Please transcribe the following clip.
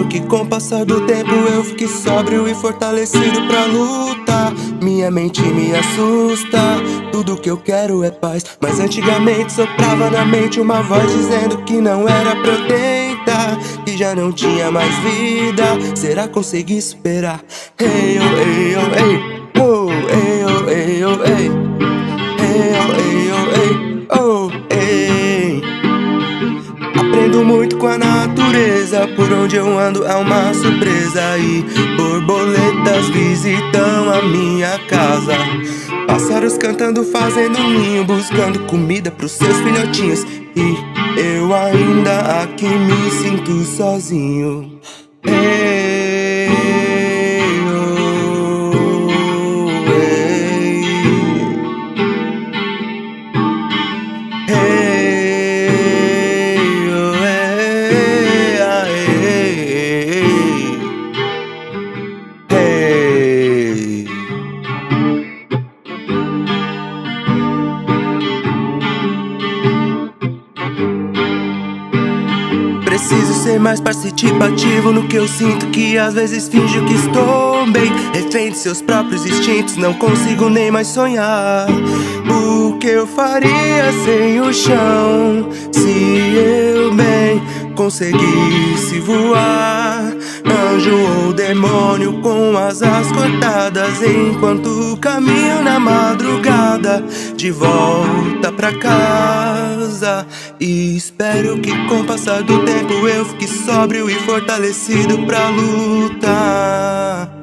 Espero que com o passar do tempo eu fique sóbrio e fortalecido pra lutar. Minha mente me assusta, tudo que eu quero é paz. Mas antigamente soprava na mente uma voz dizendo que não era pra eu tentar, que já não tinha mais vida. Será que consegui superar? Hey, oh, hey, oh, hey. Oh, hey, oh, hey, oh, hey. Hey, oh, hey, oh, hey. Oh, hey. Aprendo muito com a natureza, por onde eu ando é uma surpresa. E borboletas visitam a minha casa, pássaros cantando, fazendo um ninho, buscando comida pros seus filhotinhos. E eu ainda aqui me sinto sozinho. Hey, oh, hey. Hey, oh, hey, ah, hey, hey. Preciso ser mais participativo no que eu sinto, que às vezes finjo que estou bem. Refém de seus próprios instintos, não consigo nem mais sonhar. O que eu faria sem o chão, se eu bem conseguisse voar? Anjo ou demônio com asas cortadas, enquanto caminho na madrugada de volta pra casa. E espero que com o passar do tempo eu fique sóbrio e fortalecido pra lutar.